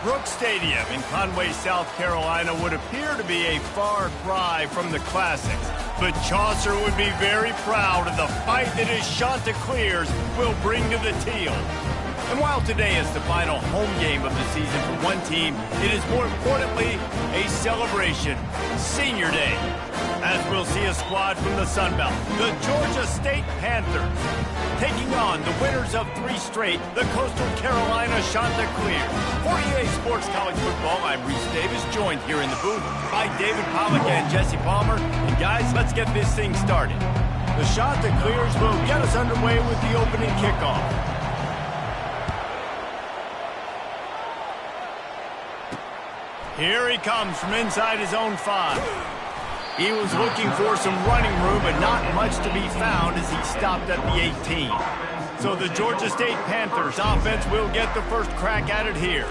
Brooks Stadium in Conway, South Carolina would appear to be a far cry from the classics, but Chaucer would be very proud of the fight that his Chanticleers will bring to the teal. And while today is the final home game of the season for one team, it is more importantly a celebration, Senior Day, as we'll see a squad from the Sun Belt, the Georgia State Panthers, taking on the winners of 3 straight, the Coastal Carolina Chanticleers. For EA Sports College Football, I'm Reese Davis, joined here in the booth by David Pollack and Jesse Palmer. And guys, let's get this thing started. The Chanticleers will get us underway with the opening kickoff. Here he comes from inside his own 5. He was looking for some running room, but not much to be found as he stopped at the 18. So the Georgia State Panthers offense will get the first crack at it here.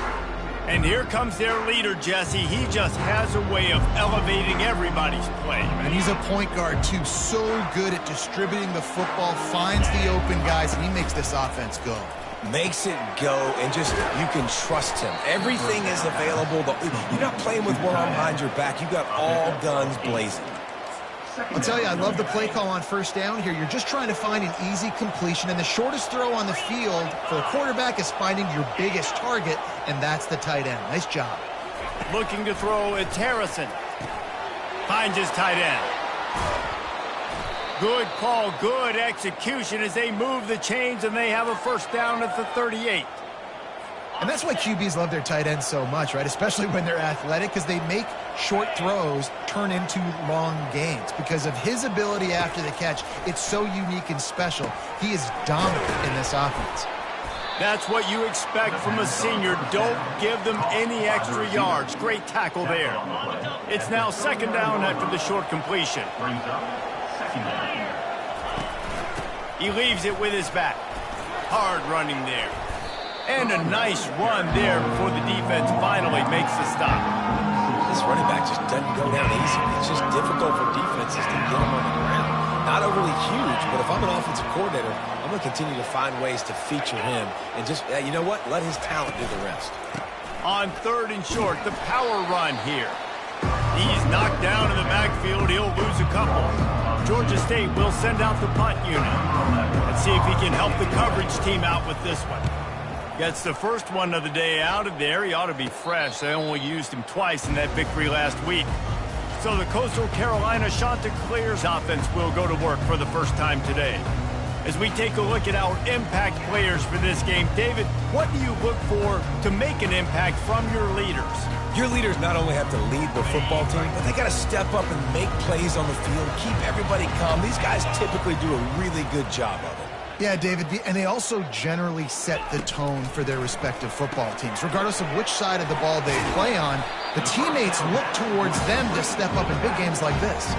And here comes their leader, Jesse. He just has a way of elevating everybody's play. And he's a point guard, too. So good at distributing the football, finds the open guys, and he makes this offense go. Makes it go, and just, you can trust him. Everything is available. You're not playing with one arm behind your back. You got all guns blazing. I'll tell you, I love the play call on first down here. You're just trying to find an easy completion, and the shortest throw on the field for a quarterback is finding your biggest target, and that's the tight end. Nice job. Looking to throw, it's Harrison. Finds his tight end. Good call, good execution as they move the chains, and they have a first down at the 38. And that's why QBs love their tight ends so much, right? Especially when they're athletic, because they make short throws turn into long gains. Because of his ability after the catch, it's so unique and special. He is dominant in this offense. That's what you expect from a senior. Don't give them any extra yards. Great tackle there. It's now second down after the short completion. He leaves it with his back. Hard running there. And a nice run there before the defense finally makes the stop. This running back just doesn't go down easy. It's just difficult for defenses to get him on the ground. Not overly huge, but if I'm an offensive coordinator, I'm going to continue to find ways to feature him. And just, you know what? Let his talent do the rest. On 3rd and short, the power run here. He's knocked down in the backfield. He'll lose a couple. Georgia State will send out the punt unit. Let's see if he can help the coverage team out with this one. Gets the first one of the day out of there. He ought to be fresh. They only used him twice in that victory last week. So the Coastal Carolina Chanticleers offense will go to work for the first time today. As we take a look at our impact players for this game, David, what do you look for to make an impact from your leaders? Your leaders not only have to lead the football team, but they got to step up and make plays on the field, keep everybody calm. These guys typically do a really good job of it. Yeah, David, and they also generally set the tone for their respective football teams. Regardless of which side of the ball they play on, the teammates look towards them to step up in big games like this.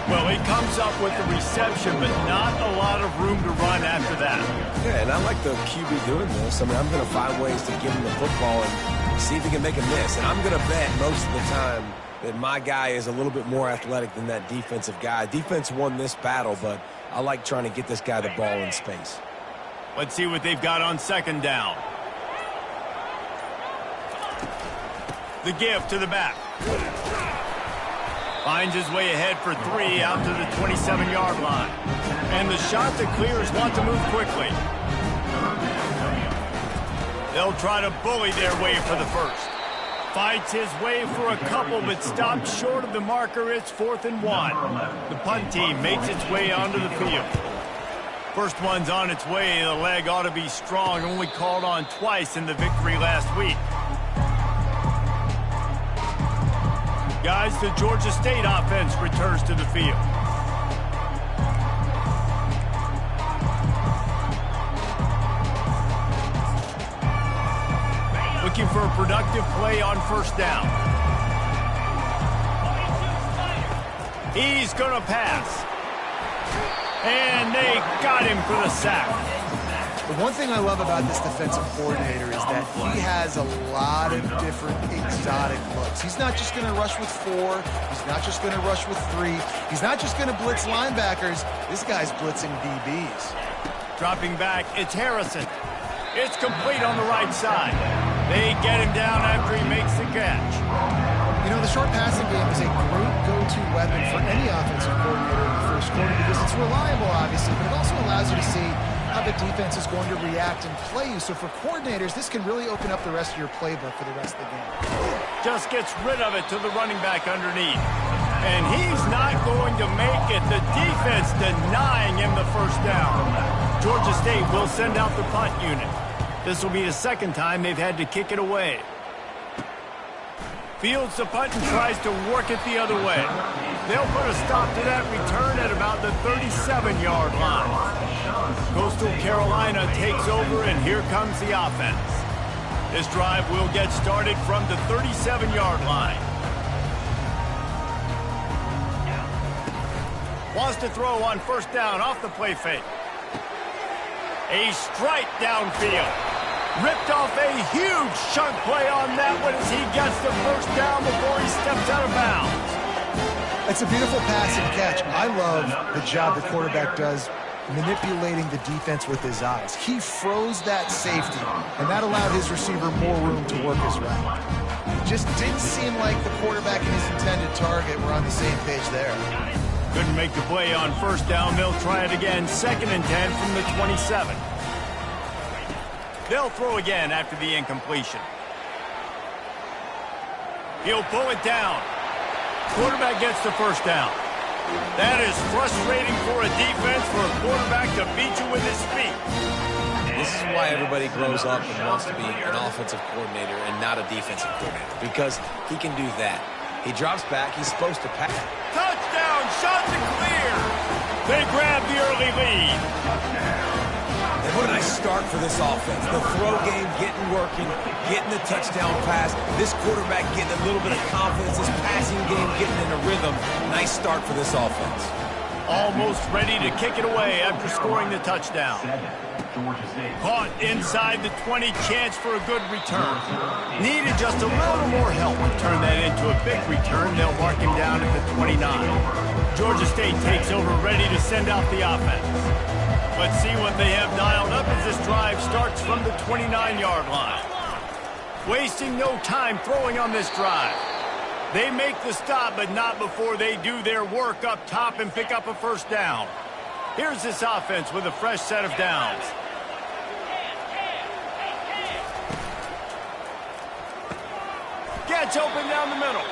Well, he comes up with the reception, but not a lot of room to run after that. Yeah, and I like the QB doing this. I mean, I'm going to find ways to give him the football and see if he can make a miss. And I'm going to bet most of the time that my guy is a little bit more athletic than that defensive guy. Defense won this battle, but I like trying to get this guy the ball in space. Let's see what they've got on second down. The give to the back. Finds his way ahead for 3 out to the 27-yard line. And the Chanticleers want to move quickly. They'll try to bully their way for the first. Fights his way for a couple, but stops short of the marker. It's 4th and 1. The punt team makes its way onto the field. First one's on its way. The leg ought to be strong. Only called on twice in the victory last week. Guys, the Georgia State offense returns to the field. Looking for a productive play on first down. He's going to pass. And they got him for the sack. The one thing I love about this defensive coordinator is that he has a lot of different exotic looks. He's not just going to rush with 4. He's not just going to rush with 3. He's not just going to blitz linebackers. This guy's blitzing DBs. Dropping back, it's Harrison. It's complete on the right side. They get him down after he makes the catch. You know, the short passing game is a great go-to weapon for any offensive coordinator in the first quarter because it's reliable, obviously, but it also allows you to see how the defense is going to react and play you. So for coordinators, this can really open up the rest of your playbook for the rest of the game. Just gets rid of it to the running back underneath. And he's not going to make it. The defense denying him the first down. Georgia State will send out the punt unit. This will be the second time they've had to kick it away. Fields the punt and tries to work it the other way. They'll put a stop to that return at about the 37-yard line. Coastal Carolina takes over, and here comes the offense. This drive will get started from the 37-yard line. Wants to throw on first down off the play fake. A strike downfield. Ripped off a huge chunk play on that one as he gets the first down before he steps out of bounds. It's a beautiful pass and catch. I love the job the quarterback does manipulating the defense with his eyes. He froze that safety, and that allowed his receiver more room to work his route. Just didn't seem like the quarterback and his intended target were on the same page there. Couldn't make the play on first down. They'll try it again. 2nd and 10 from the 27. They'll throw again after the incompletion. He'll pull it down. Quarterback gets the first down. That is frustrating for a defense, for a quarterback to beat you with his feet. This is why everybody grows up and wants to be an offensive coordinator and not a defensive coordinator, because he can do that. He drops back. He's supposed to pass. Touchdown, shot to clear. They grab the early lead. And what a nice start for this offense. The throw game getting working, getting the touchdown pass. This quarterback getting a little bit of confidence. This passing game getting in a rhythm. Nice start for this offense. Almost ready to kick it away after scoring the touchdown. Caught inside the 20, chance for a good return. Needed just a little more help to turn that into a big return. They'll mark him down at the 29. Georgia State takes over, ready to send out the offense. Let's see what they have dialed up as this drive starts from the 29-yard line. Wasting no time throwing on this drive. They make the stop, but not before they do their work up top and pick up a first down. Here's this offense with a fresh set of downs. Gets open down the middle.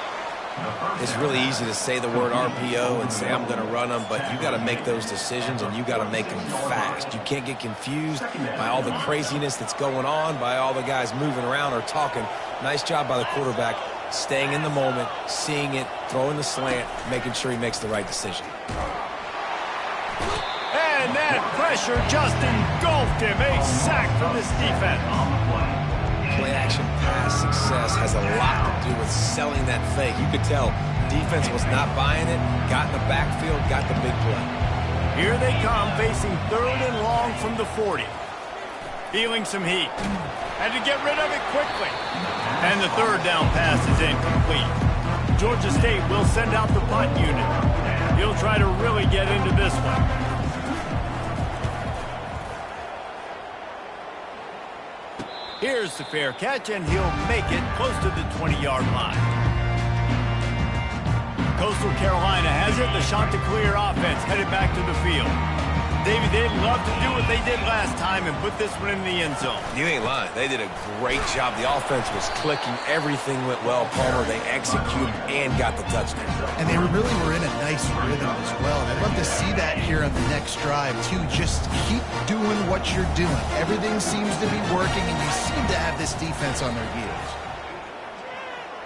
It's really easy to say the word RPO and say I'm going to run them, but you got to make those decisions and you got to make them fast. You can't get confused by all the craziness that's going on, by all the guys moving around or talking. Nice job by the quarterback, staying in the moment, seeing it, throwing the slant, making sure he makes the right decision. And that pressure just engulfed him. A sack from this defense. Play-action pass success has a lot to do with selling that fake. You could tell defense was not buying it, got in the backfield, got the big play. Here they come, facing 3rd and long from the 40. Feeling some heat. Had to get rid of it quickly. And the 3rd down pass is incomplete. Georgia State will send out the punt unit. He'll try to really get into this one. Here's the fair catch, and he'll make it close to the 20-yard line. Coastal Carolina has it. The Chanticleer offense headed back to the field. David, they'd love to do what they did last time and put this one in the end zone. You ain't lying. They did a great job. The offense was clicking. Everything went well, Palmer. They executed and got the touchdown. And they really were in a nice rhythm as well. And I'd love to see that here on the next drive, too. Just keep doing what you're doing. Everything seems to be working, and you seem to have this defense on their heels.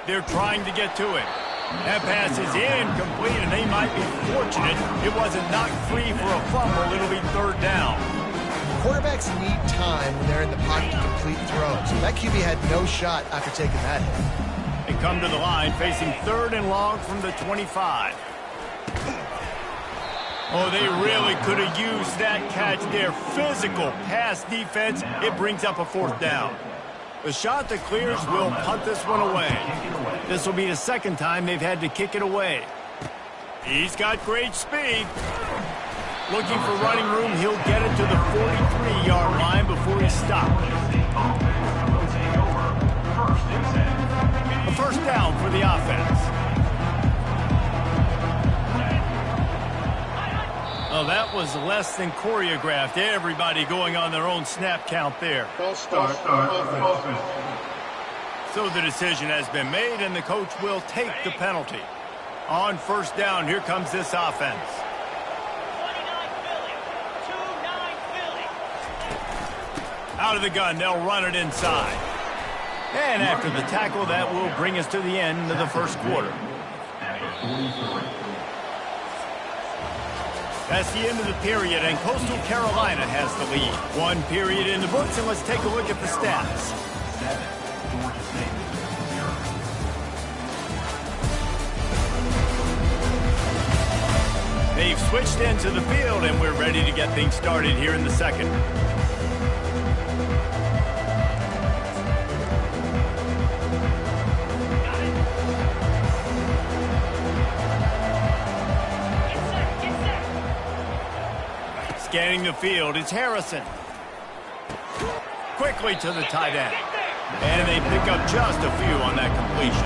They're trying to get to it. That pass is incomplete, and they might be fortunate it wasn't knocked free for a fumble. It'll be 3rd down. Quarterbacks need time when they're in the pocket to complete throws. That QB had no shot after taking that hit. They come to the line facing 3rd and long from the 25. Oh, they really could have used that catch there. Physical pass defense. It brings up a 4th down. The Chanticleers will punt this one away. This will be the 2nd time they've had to kick it away. He's got great speed. Looking for running room, he'll get it to the 43-yard line before he stops. first down for the offense. Oh, that was less than choreographed. Everybody going on their own snap count there. Start. So the decision has been made, and the coach will take the penalty. On first down, here comes this offense. 29 Philly. 2-9 Philly. Out of the gun, they'll run it inside. And after the tackle, that will bring us to the end of the first quarter. That's the end of the period, and Coastal Carolina has the lead. One period in the books, and let's take a look at the stats. They've switched into the field, and we're ready to get things started here in the second. Scanning the field, it's Harrison. Quickly to the tight end. And they pick up just a few on that completion.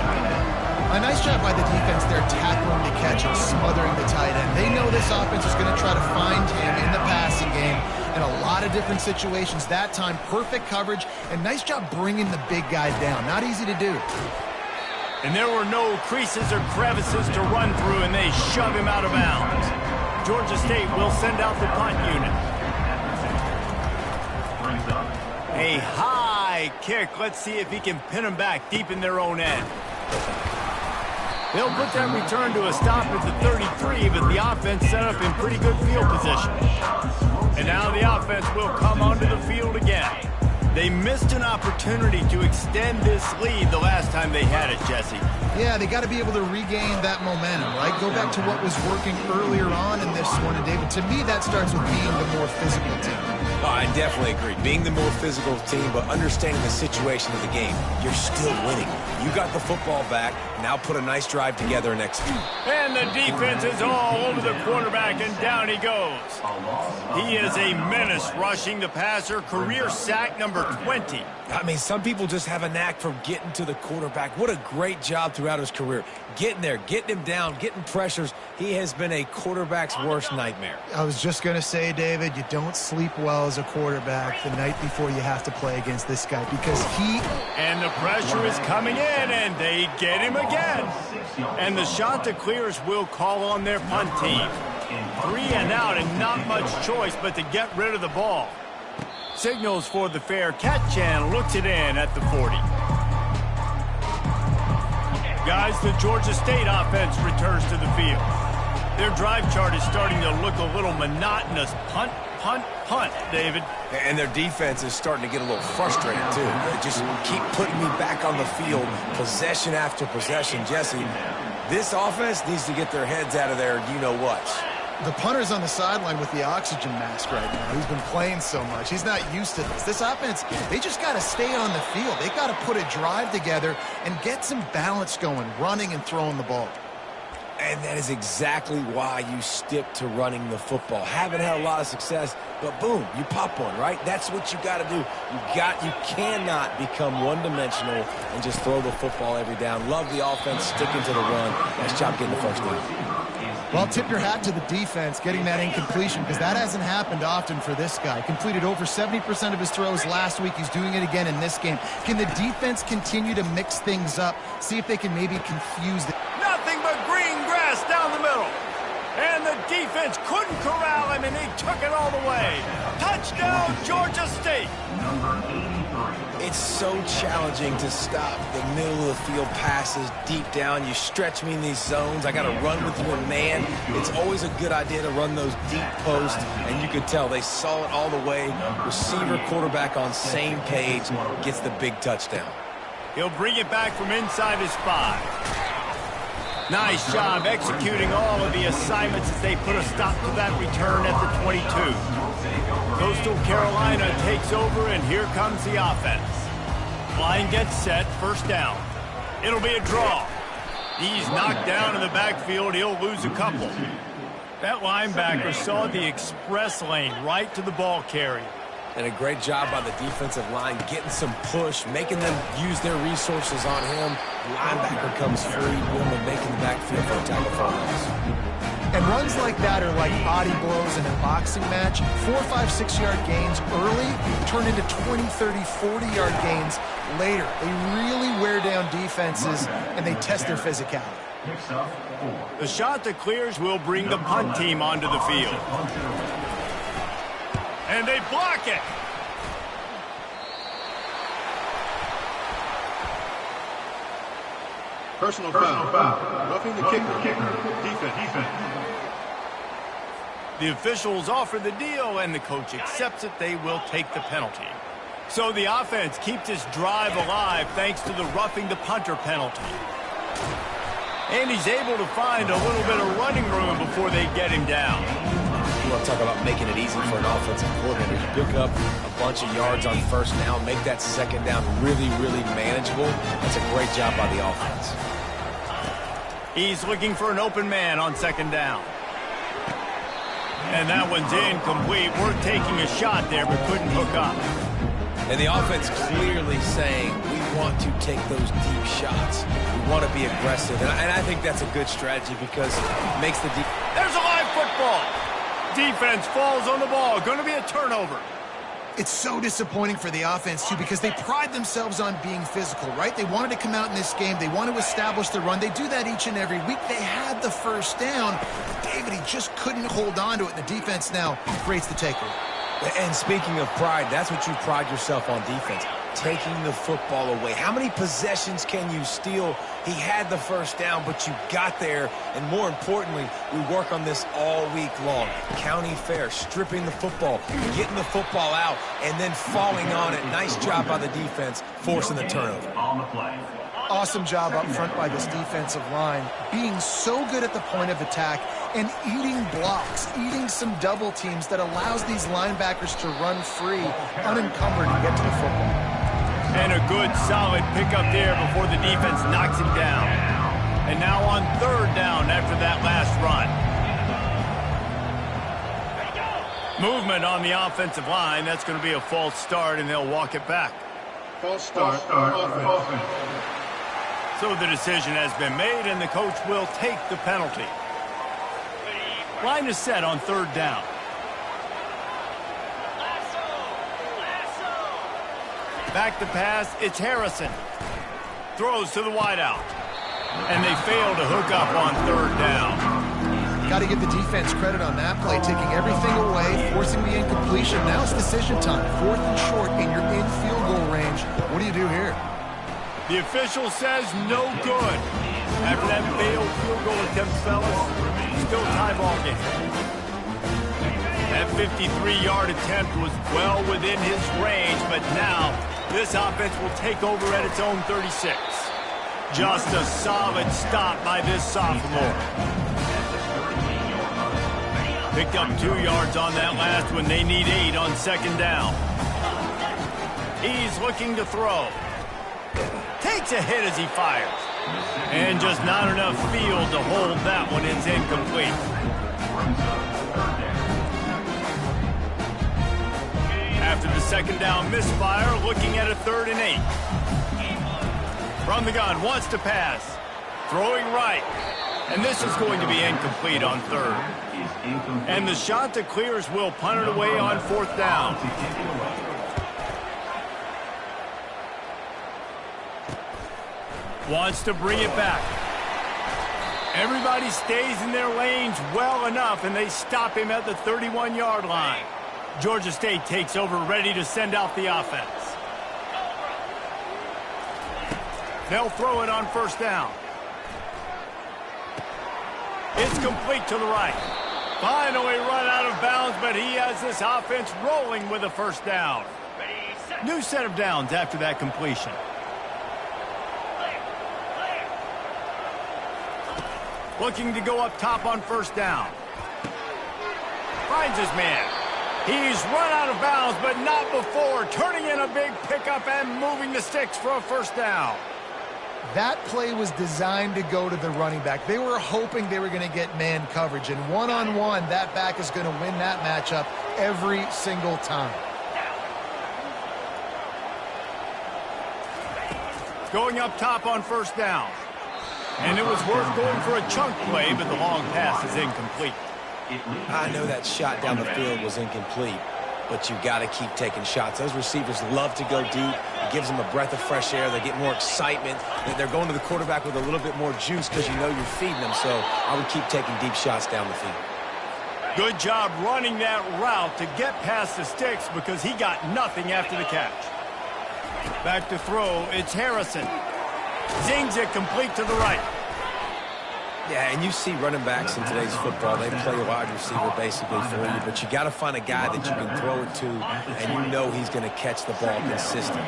A nice job by the defense there, tackling the catch and smothering the tight end. They know this offense is going to try to find him in the passing game in a lot of different situations. That time, perfect coverage, and nice job bringing the big guy down. Not easy to do. And there were no creases or crevices to run through, and they shove him out of bounds. Georgia State will send out the punt unit. A high kick. Let's see if he can pin him back deep in their own end. They'll put that return to a stop at the 33, but the offense set up in pretty good field position. And now the offense will come onto the field again. They missed an opportunity to extend this lead the last time they had it, Jesse. Yeah, they got to be able to regain that momentum, right? Go back to what was working earlier on in this one. And, David, to me, that starts with being the more physical team. Oh, I definitely agree. Being the more physical team, but understanding the situation of the game. You're still winning. You got the football back. Now put a nice drive together and execute. And the defense is all over the quarterback, and down he goes. He is a menace rushing the passer. Career sack number 20. I mean, some people just have a knack for getting to the quarterback. What a great job throughout his career. Getting there, getting him down, getting pressures. He has been a quarterback's worst nightmare. I was just going to say, David, you don't sleep well as a quarterback the night before you have to play against this guy because he... And the pressure is coming in, and they get him again. And the Chanticleers will call on their punt team. 3 and out, and not much choice but to get rid of the ball. Signals for the fair catch and looks it in at the 40. Guys, the Georgia State offense returns to the field. Their drive chart is starting to look a little monotonous. Punt, punt, punt, David. And their defense is starting to get a little frustrated, too. They just keep putting me back on the field, possession after possession. Jesse, this offense needs to get their heads out of there, you-know-what. The punter's on the sideline with the oxygen mask right now. He's been playing so much. He's not used to this. This offense, they just got to stay on the field. They got to put a drive together and get some balance going, running and throwing the ball. And that is exactly why you stick to running the football. Haven't had a lot of success, but boom, you pop one, right? That's what you got to do. You cannot become one-dimensional and just throw the football every down. Love the offense sticking to the run. Nice job getting the first down. Well, tip your hat to the defense getting that incompletion because that hasn't happened often for this guy. Completed over 70% of his throws last week. He's doing it again in this game. Can the defense continue to mix things up? See if they can maybe confuse the... Nothing but green grass down the middle. And the defense couldn't corral him, and he took it all the way. Touchdown, Georgia State. It's so challenging to stop the middle of the field passes deep down. You stretch me in these zones. I got to run with you in man. It's always a good idea to run those deep posts, and you could tell they saw it all the way. Receiver, quarterback on same page, gets the big touchdown. He'll bring it back from inside his 5. Nice job executing all of the assignments as they put a stop to that return at the 22. Coastal Carolina takes over, and here comes the offense. Line gets set, first down. It'll be a draw. He's knocked down in the backfield. He'll lose a couple. That linebacker saw the express lane right to the ball carrier. And a great job by the defensive line, getting some push, making them use their resources on him. Linebacker comes free, Wilma making the backfield for a tackle for a loss. And runs like that are like body blows in a boxing match. 4, 5, 6-yard gains early turn into 20, 30, 40-yard gains later. They really wear down defenses, and they test their physicality. The shot that clears will bring the punt team onto the field. And they block it. Personal foul. Roughing the kicker. Defense. The officials offer the deal, and the coach accepts it. They will take the penalty. So the offense keeps this drive alive thanks to the roughing the punter penalty. And he's able to find a little bit of running room before they get him down. You want to talk about making it easy for an offensive coordinator. You pick up a bunch of yards on first down, make that second down really, really manageable. That's a great job by the offense. He's looking for an open man on second down. And that one's incomplete. We're taking a shot there, but couldn't hook up. And the offense clearly saying, we want to take those deep shots. We want to be aggressive. And I think that's a good strategy because it makes the There's a live football. Defense falls on the ball. Going to be a turnover. It's so disappointing for the offense, too, because they pride themselves on being physical, right? They wanted to come out in this game. They want to establish the run. They do that each and every week. They had the first down. David, he just couldn't hold on to it. The defense now creates the takeaway. And speaking of pride, that's what you pride yourself on defense, taking the football away. How many possessions can you steal? He had the first down, but you got there. And more importantly, we work on this all week long. County fair, stripping the football, getting the football out, and then falling on it. Nice job by the defense, forcing the turnover. On the play. Awesome job up front by this defensive line, being so good at the point of attack and eating blocks, eating some double teams that allows these linebackers to run free, unencumbered, and get to the football. And a good, solid pickup there before the defense knocks him down. And now on third down after that last run. Movement on the offensive line. That's going to be a false start, and they'll walk it back. False start. Offense. So the decision has been made, and the coach will take the penalty. Line is set on third down. Back to pass, it's Harrison. Throws to the wideout. And they fail to hook up on third down. Got to give the defense credit on that play, taking everything away, forcing the incompletion. Now it's decision time. 4th and short, and you're in field goal range. What do you do here? The official says no good. After that failed field goal attempt, fellas, still tie ball game. That 53-yard attempt was well within his range, but now this offense will take over at its own 36. Just a solid stop by this sophomore. Picked up 2 yards on that last one. They need 8 on second down. He's looking to throw. Takes a hit as he fires. And just not enough field to hold that one. It's incomplete. After the second down misfire, looking at a 3rd and 8. From the gun, wants to pass. Throwing right. And this is going to be incomplete on 3rd. And the shot that clears will punt it away on 4th down. Wants to bring it back. Everybody stays in their lanes well enough, and they stop him at the 31-yard line. Georgia State takes over, ready to send out the offense. They'll throw it on 1st down. It's complete to the right. Finally run out of bounds, but he has this offense rolling with a 1st down. New set of downs after that completion. Looking to go up top on 1st down. Finds his man. He's run out of bounds, but not before turning in a big pickup and moving the sticks for a 1st down. That play was designed to go to the running back. They were hoping they were going to get man coverage, and one-on-one, that back is going to win that matchup every single time. going up top on first down. And it was worth going for a chunk play, but the long pass is incomplete. I know that shot down the field was incomplete, but you got to keep taking shots. Those receivers love to go deep. It gives them a breath of fresh air. They get more excitement. They're going to the quarterback with a little bit more juice because you know you're feeding them. So I would keep taking deep shots down the field. Good job running that route to get past the sticks because he got nothing after the catch. Back to throw, it's Harrison. Zings it complete to the right. Yeah, and you see running backs in today's football, they play a wide receiver basically for you, but you got to find a guy that you can throw it to, and you know he's going to catch the ball consistently.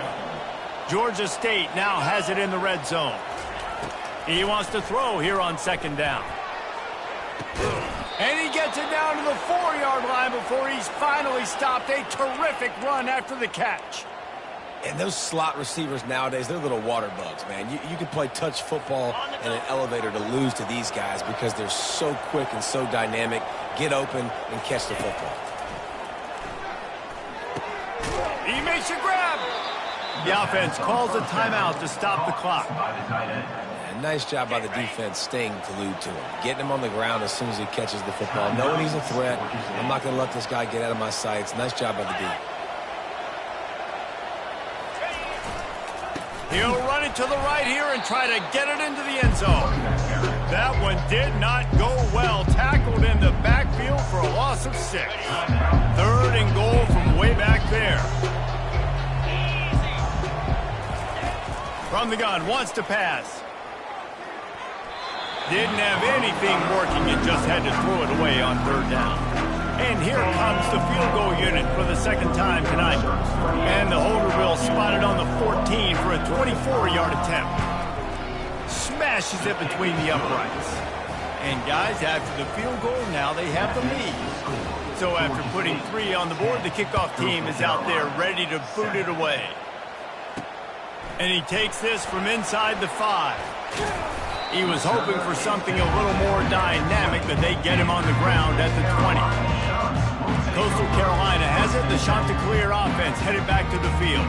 Georgia State now has it in the red zone. He wants to throw here on second down. And he gets it down to the 4-yard line before he's finally stopped. A terrific run after the catch. And those slot receivers nowadays, they're little water bugs, man. You can play touch football in an elevator to lose to these guys because they're so quick and so dynamic. Get open and catch the football. He makes a grab. The offense calls a timeout to stop the clock. And nice job by the defense staying glued to him. Getting him on the ground as soon as he catches the football. Knowing he's a threat. I'm not going to let this guy get out of my sights. Nice job by the D. He'll run it to the right here and try to get it into the end zone. That one did not go well. Tackled in the backfield for a loss of 6. 3rd and goal from way back there. From the gun, wants to pass. Didn't have anything working and just had to throw it away on 3rd down. And here comes the field goal unit for the 2nd time tonight. And the holder will spot it on the 14 for a 24-yard attempt. Smashes it between the uprights. And guys, after the field goal, now they have the lead. So after putting 3 on the board, the kickoff team is out there ready to boot it away. And he takes this from inside the 5. He was hoping for something a little more dynamic, but they get him on the ground at the 20. Coastal Carolina has it. The Chanticleer offense headed back to the field.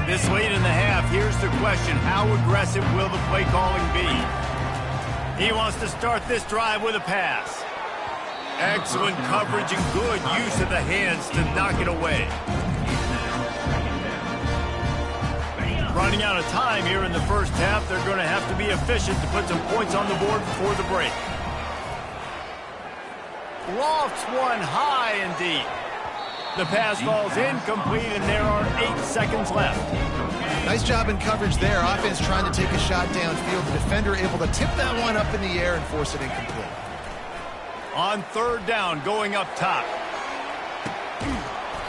This late in the half, here's the question. How aggressive will the play calling be? He wants to start this drive with a pass. Excellent coverage and good use of the hands to knock it away. Running out of time here in the first half. They're going to have to be efficient to put some points on the board before the break. Lofts one high and deep. The pass falls incomplete, and there are 8 seconds left. Nice job in coverage there. Offense trying to take a shot downfield. The defender able to tip that one up in the air and force it incomplete. On 3rd down, going up top.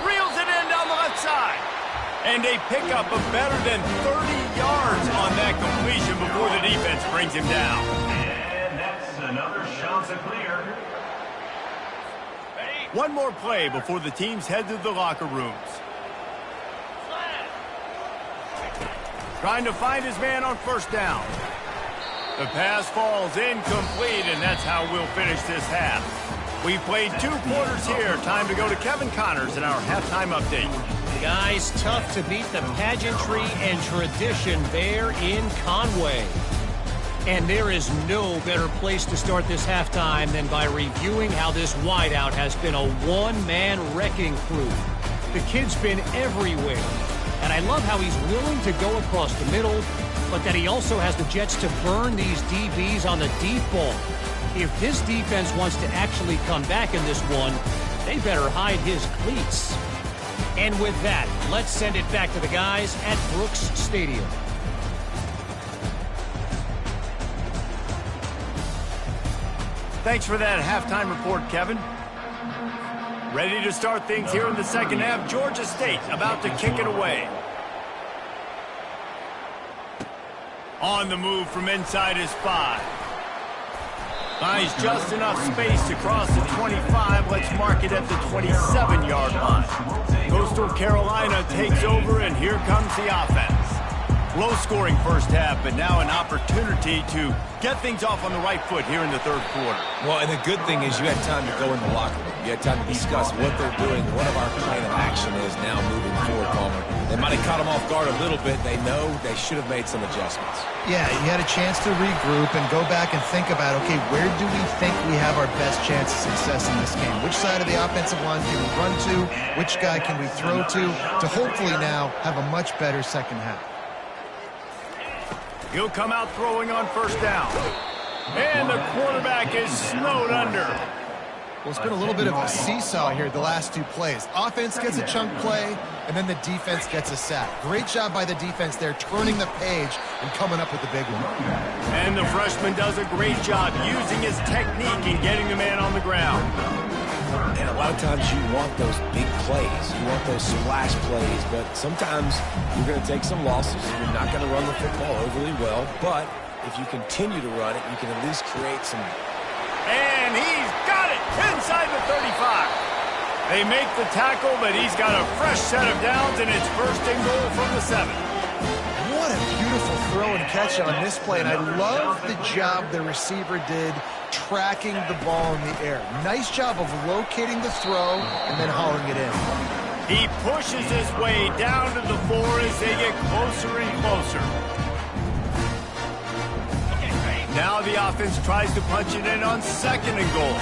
Reels it in down the left side. And a pickup of better than 30 yards on that completion before the defense brings him down. And that's another Chanticleer. One more play before the teams head to the locker rooms. Trying to find his man on 1st down. The pass falls incomplete, and that's how we'll finish this half. We played 2 quarters here. Time to go to Kevin Connors in our halftime update. Guys, tough to beat the pageantry and tradition there in Conway. And there is no better place to start this halftime than by reviewing how this wideout has been a one-man wrecking crew. The kid's been everywhere. And I love how he's willing to go across the middle, but that he also has the jets to burn these DBs on the deep ball. If this defense wants to actually come back in this one, they better hide his cleats. And with that, let's send it back to the guys at Brooks Stadium. Thanks for that halftime report, Kevin. Ready to start things here in the 2nd half. Georgia State about to kick it away. On the move from inside his 5. Buys just enough space to cross the 25. Let's mark it at the 27-yard line. Coastal Carolina takes over, and here comes the offense. Low-scoring first half, but now an opportunity to get things off on the right foot here in the 3rd quarter. Well, and the good thing is you had time to go in the locker room. You had time to discuss what they're doing, what our plan of action is now moving forward, Palmer. They might have caught him off guard a little bit. They know they should have made some adjustments. Yeah, you had a chance to regroup and go back and think about, okay, where do we think we have our best chance of success in this game? Which side of the offensive line can we run to? Which guy can we throw to hopefully now have a much better second half? He'll come out throwing on first down. And the quarterback is snowed under. Well, it's been a little bit of a seesaw here the last two plays. Offense gets a chunk play, and then the defense gets a sack. Great job by the defense there, turning the page and coming up with the big one. And the freshman does a great job using his technique and getting the man on the ground. And a lot of times you want those big plays. You want those splash plays, but sometimes you're going to take some losses. You're not going to run the football overly well, but if you continue to run it, you can at least create some. And he's got it inside the 35. They make the tackle, but he's got a fresh set of downs, and it's first and goal from the 7. What a beautiful throw and catch on this play, and I love the job the receiver did tracking the ball in the air. Nice job of locating the throw and then hauling it in. He pushes his way down to the 4 as they get closer and closer. Now the offense tries to punch it in on second and goal.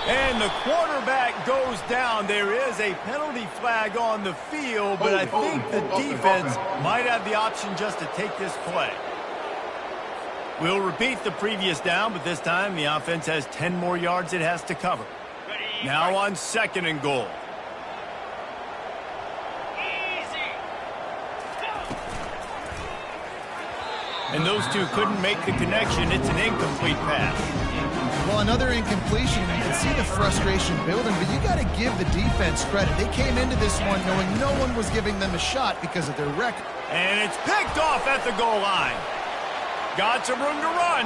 And the quarterback goes down. There is a penalty flag on the field, but I think the defense might have the option just to take this play. We'll repeat the previous down, but this time the offense has 10 more yards it has to cover. Now on second and goal. And those two couldn't make the connection. It's an incomplete pass. Well, another incompletion. You can see the frustration building, but you got to give the defense credit. They came into this one knowing no one was giving them a shot because of their record. And it's picked off at the goal line. Got some room to run.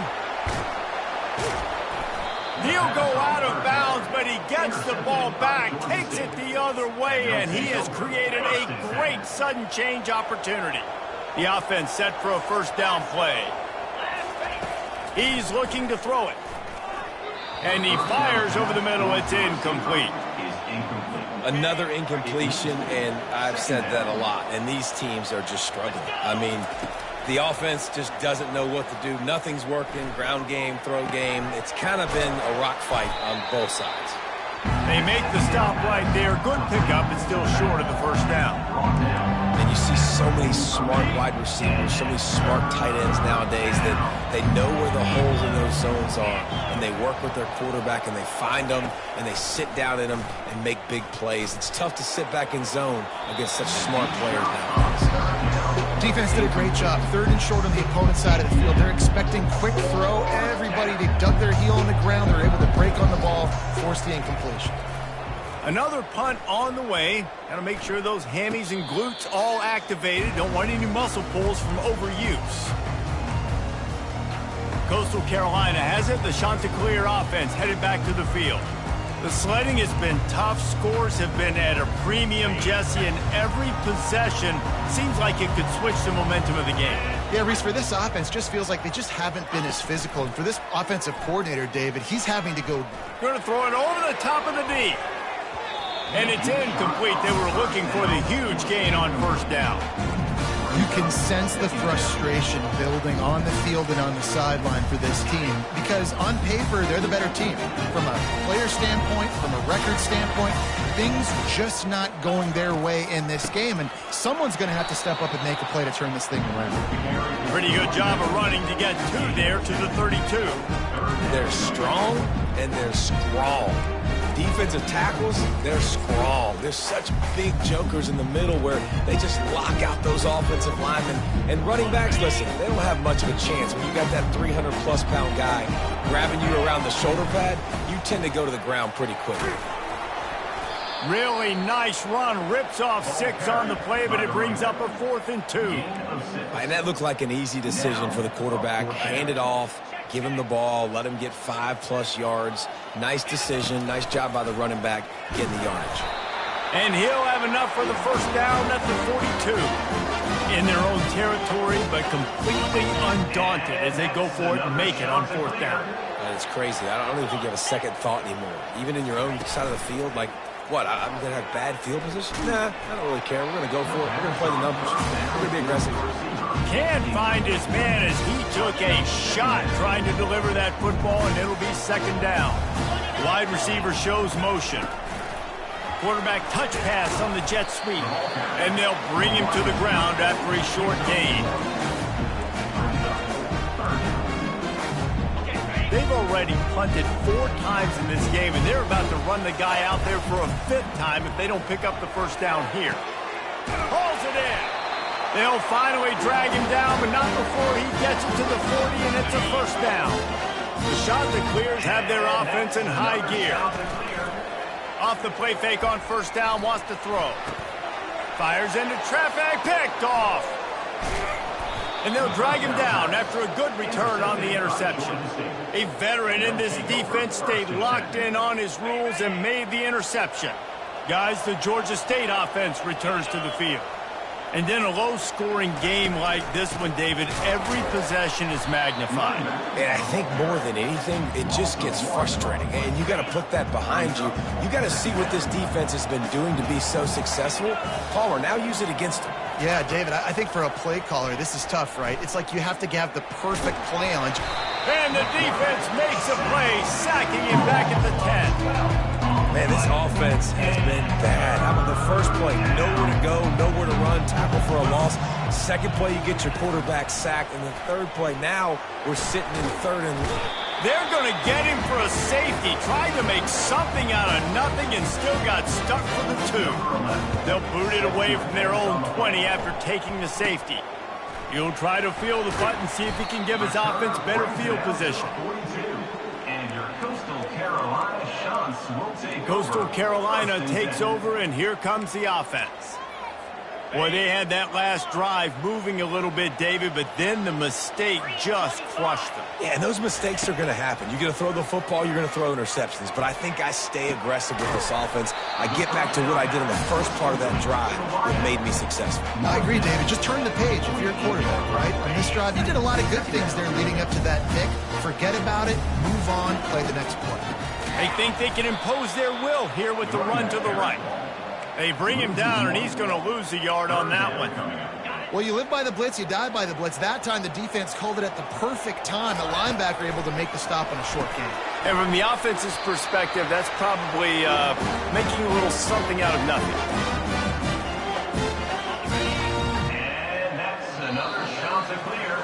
He'll go out of bounds, but he gets the ball back, takes it the other way, and he has created a great sudden change opportunity. The offense set for a first down play. He's looking to throw it. And he fires over the middle. It's incomplete. Another incompletion, and I've said that a lot, and these teams are just struggling. I mean, the offense just doesn't know what to do. Nothing's working. Ground game, throw game. It's kind of been a rock fight on both sides. They make the stop right there. Good pickup, but still short of the first down. And you see so many smart wide receivers, so many smart tight ends nowadays that they know where the holes in those zones are, and they work with their quarterback, and they find them, and they sit down in them and make big plays. It's tough to sit back in zone against such smart players nowadays. Defense did a great job. Third and short on the opponent's side of the field. They're expecting quick throw. Everybody, they dug their heel on the ground. They're able to break on the ball, force the incompletion. Another punt on the way. Got to make sure those hammies and glutes all activated. Don't want any muscle pulls from overuse. Coastal Carolina has it. The Chanticleer offense headed back to the field. The sledding has been tough. Scores have been at a premium, Jesse, and every possession seems like it could switch the momentum of the game. Yeah, Reese, for this offense, just feels like they just haven't been as physical. And for this offensive coordinator, David, he's having to go. Going to throw it over the top of the D. And it's incomplete. They were looking for the huge gain on first down. You can sense the frustration building on the field and on the sideline for this team because on paper, they're the better team. From a player standpoint, from a record standpoint, things just not going their way in this game, and someone's going to have to step up and make a play to turn this thing around. Pretty good job of running to get two there to the 32. They're strong and they're scrawl. Defensive tackles, they're scrawl. There's such big jokers in the middle where they just lock out those offensive linemen. And running backs, listen, they don't have much of a chance. When you got that 300-plus pound guy grabbing you around the shoulder pad, you tend to go to the ground pretty quickly. Really nice run. Rips off 6 on the play, but it brings up a 4th and 2. And that looked like an easy decision for the quarterback. Hand it off. Give him the ball, let him get 5+ yards. Nice decision, nice job by the running back getting the yardage. And he'll have enough for the first down at the 42. In their own territory, but completely undaunted as they go for it and make it on 4th down. And it's crazy. I don't even think you have a second thought anymore. Even in your own side of the field, like, what, I'm going to have bad field position? Nah, I don't really care. We're going to go for it. We're going to play the numbers. We're going to be aggressive. Can't find his man as he took a shot trying to deliver that football, and it'll be second down. Wide receiver shows motion. Quarterback touch pass on the jet sweep, and they'll bring him to the ground after a short gain. They've already punted 4 times in this game, and they're about to run the guy out there for a 5th time if they don't pick up the first down here. Hauls it in. They'll finally drag him down, but not before he gets it to the 40, and it's a first down. The Chanticleers have their offense in high gear. Off the play fake on first down, wants to throw. Fires into traffic, picked off. And they'll drag him down after a good return on the interception. A veteran in this defense stayed locked in on his rules and made the interception. Guys, the Georgia State offense returns to the field. And in a low-scoring game like this one, David, every possession is magnified. And I think more than anything, it just gets frustrating. And you got to put that behind you. You got to see what this defense has been doing to be so successful. Palmer, now use it against them. Yeah, David, I think for a play caller, this is tough, right? It's like you have to have the perfect play on. And the defense makes a play, sacking him back at the 10. Man, this offense has been bad. How about the first play? Nowhere to go, nowhere to run, tackle for a loss. Second play, you get your quarterback sacked. And the third play, now we're sitting in third and... They're going to get him for a safety, trying to make something out of nothing and still got stuck for the 2. They'll boot it away from their own 20 after taking the safety. He'll try to feel the punt and see if he can give his offense better field position. Coastal Carolina takes over, and here comes the offense. Boy, they had that last drive moving a little bit, David, but then the mistake just crushed them. Yeah, and those mistakes are going to happen. You're going to throw the football, you're going to throw interceptions. But I think I stay aggressive with this offense. I get back to what I did in the first part of that drive that made me successful. I agree, David. Just turn the page if you're a quarterback, right? On this drive, you did a lot of good things there leading up to that pick. Forget about it, move on, play the next play. They think they can impose their will here with the run to the right. They bring him down, and he's going to lose a yard on that one. Well, you live by the blitz, you die by the blitz. That time, the defense called it at the perfect time. The linebacker able to make the stop on a short gain. And from the offense's perspective, that's probably making a little something out of nothing. And that's another shot to clear.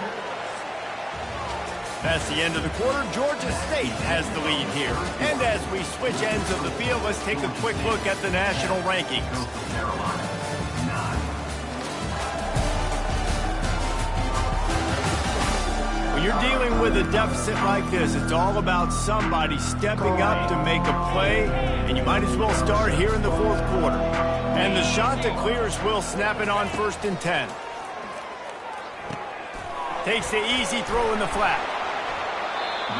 That's the end of the quarter. Georgia State has the lead here. And as we switch ends of the field, let's take a quick look at the national rankings. When you're dealing with a deficit like this, it's all about somebody stepping up to make a play, and you might as well start here in the 4th quarter. And the Chanticleers will snap it on 1st and 10. Takes the easy throw in the flat.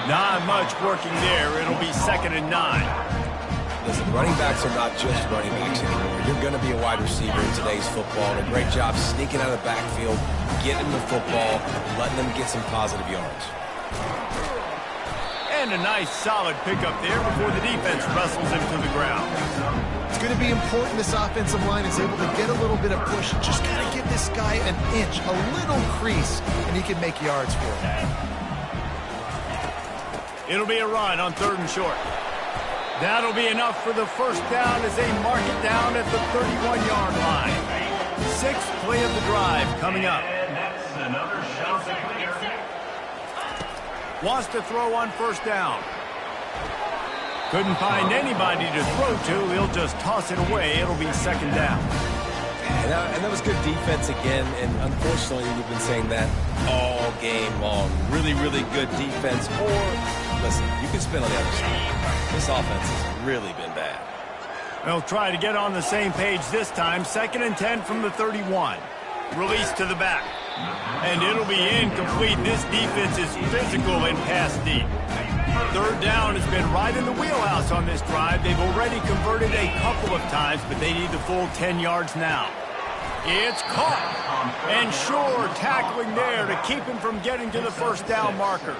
Not much working there. It'll be 2nd and 9. Listen, running backs are not just running backs anymore. You're going to be a wide receiver in today's football, and a great job sneaking out of the backfield, getting the football, letting them get some positive yards. And a nice solid pickup there before the defense wrestles him to the ground. It's going to be important this offensive line is able to get a little bit of push. Just got to give this guy an inch, a little crease, and he can make yards for him. It'll be a run on 3rd and short. That'll be enough for the first down as they mark it down at the 31-yard line. 6th play of the drive coming up. And that's another shot to clear. Wants to throw on 1st down. Couldn't find anybody to throw to. He'll just toss it away. It'll be 2nd down. And that was good defense again, and unfortunately, we've been saying that all game long. Really, really good defense. Or, listen, you can spin on the other side. This offense has really been bad. They'll try to get on the same page this time. 2nd and 10 from the 31. Release to the back. And it'll be incomplete. This defense is physical and pass deep. 3rd down has been right in the wheelhouse on this drive. They've already converted a couple of times, but they need the full 10 yards now. It's caught. And Shore tackling there to keep him from getting to the 1st down marker.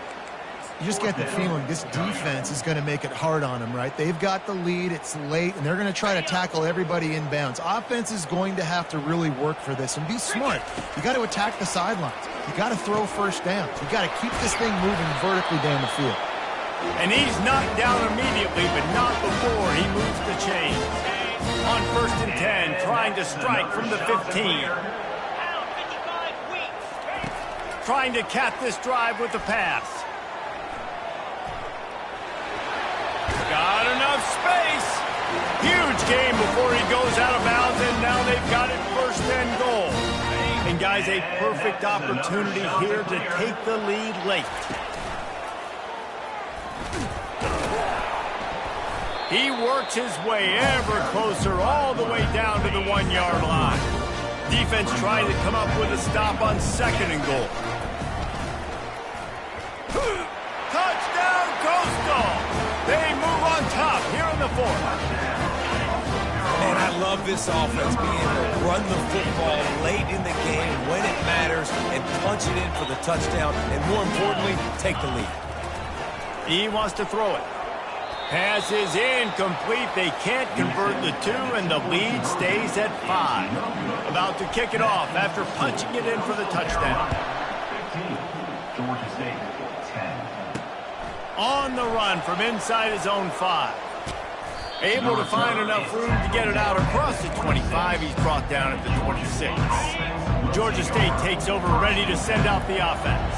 You just get the feeling this defense is going to make it hard on them, right? They've got the lead, it's late, and they're going to try to tackle everybody inbounds. Offense is going to have to really work for this and be smart. You got to attack the sidelines. You got to throw first downs. You got to keep this thing moving vertically down the field. And he's knocked down immediately, but not before he moves the chains. On 1st and 10, trying to strike from the 15. Trying to cap this drive with the pass. Got enough space. Huge game before he goes out of bounds, and now they've got it 1st and goal. And guys, a perfect opportunity here to take the lead late. He works his way ever closer all the way down to the 1-yard line. Defense trying to come up with a stop on 2nd and goal. Touchdown, Coastal! They move on top here in the 4th. Man, I love this offense being able to run the football late in the game when it matters and punch it in for the touchdown and, more importantly, take the lead. He wants to throw it. Pass is incomplete. They can't convert the 2, and the lead stays at 5. About to kick it off after punching it in for the touchdown. 15, Georgia State, 10. On the run from inside his own 5. Able to find enough room to get it out across the 25. He's brought down at the 26. Georgia State takes over, ready to send out the offense.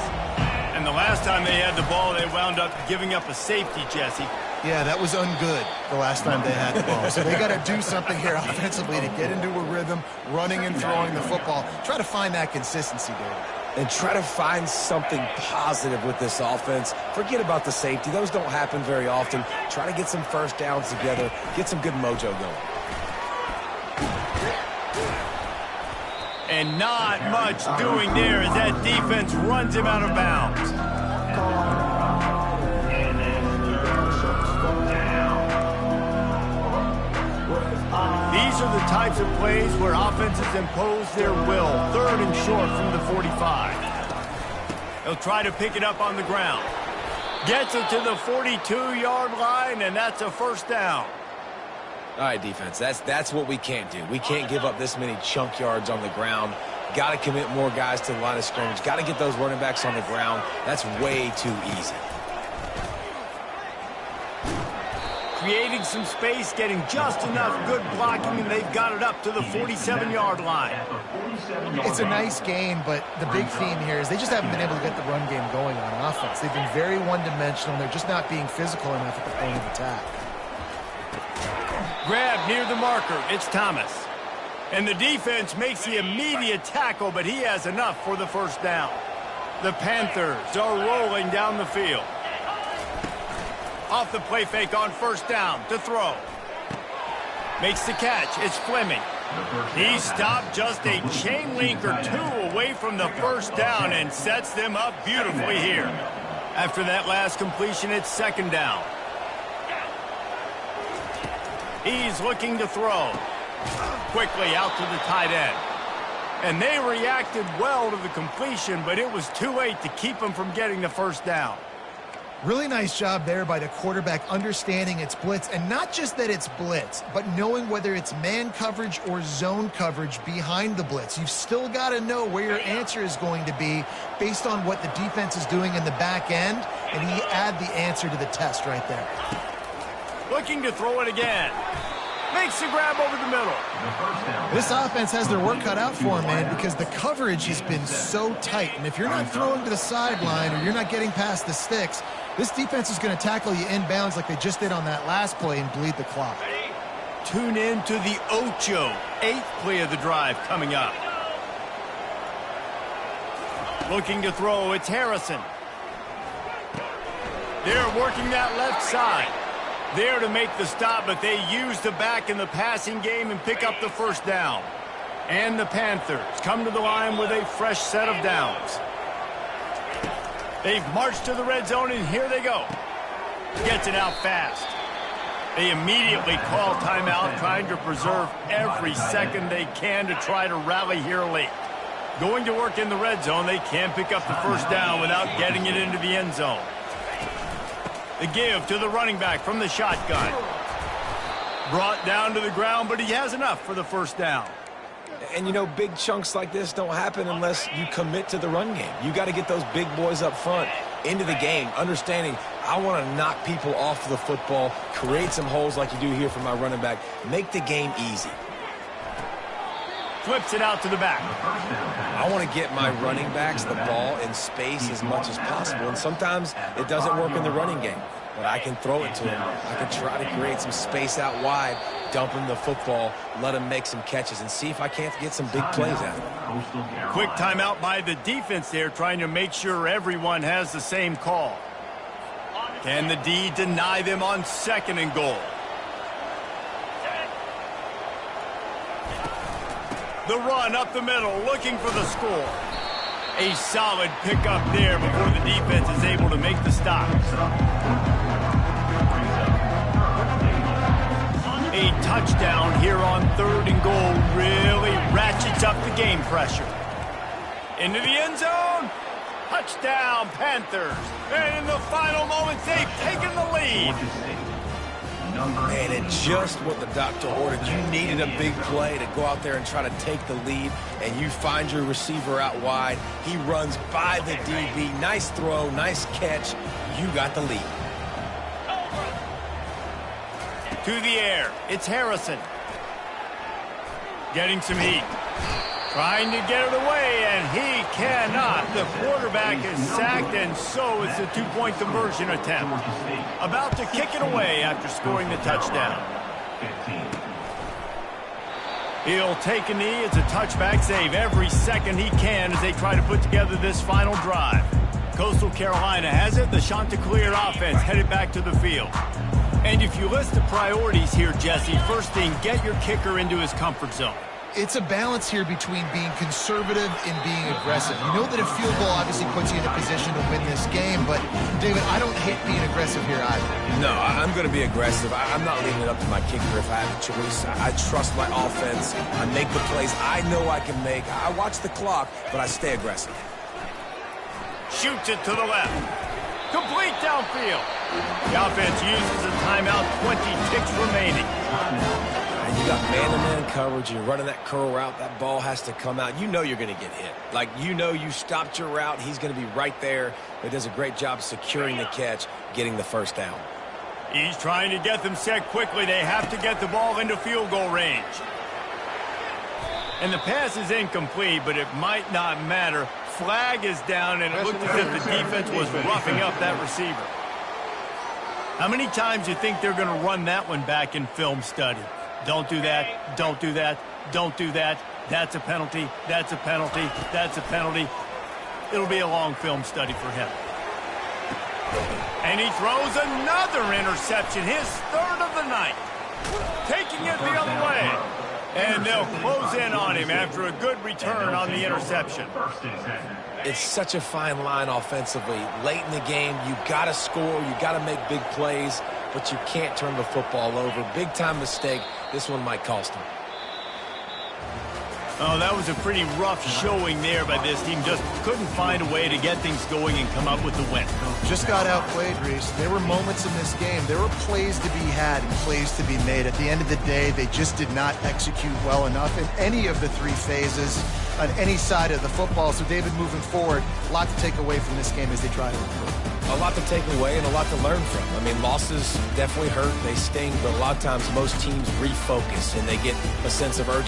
And the last time they had the ball, they wound up giving up a safety, Jesse. Yeah, that was ungood the last time they had the ball. So they got to do something here offensively to get into a rhythm, running and throwing the football. Try to find that consistency, David. And try to find something positive with this offense. Forget about the safety. Those don't happen very often. Try to get some first downs together. Get some good mojo going. And not much doing there as that defense runs him out of bounds. These are the types of plays where offenses impose their will. 3rd and short from the 45. They'll try to pick it up on the ground. Gets it to the 42-yard line, and that's a 1st down. All right, defense, that's what we can't do. We can't give up this many chunk yards on the ground. Got to commit more guys to the line of scrimmage. Got to get those running backs on the ground. That's way too easy. Creating some space, getting just enough good blocking, and they've got it up to the 47-yard line. It's a nice game, but the big theme here is they just haven't been able to get the run game going on offense. They've been very one-dimensional. They're just not being physical enough at the point of attack. Grab near the marker. It's Thomas. And the defense makes the immediate tackle, but he has enough for the 1st down. The Panthers are rolling down the field. Off the play fake on 1st down to throw. Makes the catch. It's Fleming. He stopped just a chain link or 2 away from the 1st down and sets them up beautifully here. After that last completion, it's 2nd down. He's looking to throw. Quickly out to the tight end. And they reacted well to the completion, but it was too late to keep them from getting the 1st down. Really nice job there by the quarterback understanding it's blitz, and not just that it's blitz, but knowing whether it's man coverage or zone coverage behind the blitz. You've still got to know where your answer is going to be based on what the defense is doing in the back end, and he add the answer to the test right there. Looking to throw it again. Makes the grab over the middle. This offense has their work cut out for them, man, because the coverage has been so tight. And if you're not throwing to the sideline or you're not getting past the sticks, this defense is going to tackle you inbounds like they just did on that last play and bleed the clock. Tune in to the Ocho, 8th play of the drive coming up. Looking to throw, it's Harrison. They're working that left side. There to make the stop, but they use the back in the passing game and pick up the 1st down. And the Panthers come to the line with a fresh set of downs. They've marched to the red zone, and here they go. Gets it out fast. They immediately call timeout, trying to preserve every second they can to try to rally here late. Going to work in the red zone, they can't pick up the 1st down without getting it into the end zone. The give to the running back from the shotgun. Brought down to the ground, but he has enough for the first down. And, you know, big chunks like this don't happen unless you commit to the run game. You got to get those big boys up front into the game, understanding I want to knock people off the football, create some holes like you do here for my running back, make the game easy. Flips it out to the back. I want to get my running backs the ball in space as much as possible, and sometimes it doesn't work in the running game. But I can throw it to him. I can try to create some space out wide, dump him the football, let him make some catches, and see if I can't get some big plays out of him. Quick timeout by the defense there, trying to make sure everyone has the same call. Can the D deny them on 2nd and goal? The run up the middle, looking for the score. A solid pickup there before the defense is able to make the stop. A touchdown here on 3rd and goal really ratchets up the game pressure. Into the end zone. Touchdown, Panthers. And in the final moments, they've taken the lead. Man, it's just what the doctor ordered. You needed a big play to go out there and try to take the lead, and you find your receiver out wide. He runs by the DB. Nice throw, nice catch. You got the lead. To the air, it's Harrison. Getting some heat. Trying to get it away, and he cannot. The quarterback is sacked, and so is the 2-point conversion attempt. About to kick it away after scoring the touchdown. He'll take a knee. It's a touchback save every second he can as they try to put together this final drive. Coastal Carolina has it. The Chanticleer offense headed back to the field. And if you list the priorities here, Jesse, first thing, get your kicker into his comfort zone. It's a balance here between being conservative and being aggressive. You know that a field goal obviously puts you in a position to win this game, but, David, I don't hate being aggressive here either. No, I'm going to be aggressive. I'm not leaving it up to my kicker if I have a choice. I trust my offense. I make the plays I know I can make. I watch the clock, but I stay aggressive. Shoots it to the left. Complete downfield. The offense uses a timeout, 20 ticks remaining. And you got man-to-man coverage. You're running that curl route. That ball has to come out. You know you're going to get hit. Like, you know you stopped your route. He's going to be right there. He does a great job securing the catch, getting the first down. He's trying to get them set quickly. They have to get the ball into field goal range. And the pass is incomplete, but it might not matter. Flag is down, and it looked as if the defense was roughing up that receiver. How many times do you think they're going to run that one back in film study? Don't do that, don't do that, don't do that. That's a penalty, that's a penalty, that's a penalty. It'll be a long film study for him. And he throws another interception, his 3rd of the night. Taking it the other way. And they'll close in on him after a good return on the interception. It's such a fine line offensively. Late in the game, you got to score, you got to make big plays, but you can't turn the football over. Big-time mistake. This one might cost him. Oh, that was a pretty rough showing there by this team. Just couldn't find a way to get things going and come up with the win. Just got outplayed, Reese. There were moments in this game. There were plays to be had and plays to be made. At the end of the day, they just did not execute well enough in any of the 3 phases on any side of the football. So, David, moving forward, a lot to take away from this game as they try to improve. A lot to take away and a lot to learn from. I mean, losses definitely hurt. They sting, but a lot of times most teams refocus and they get a sense of urgency.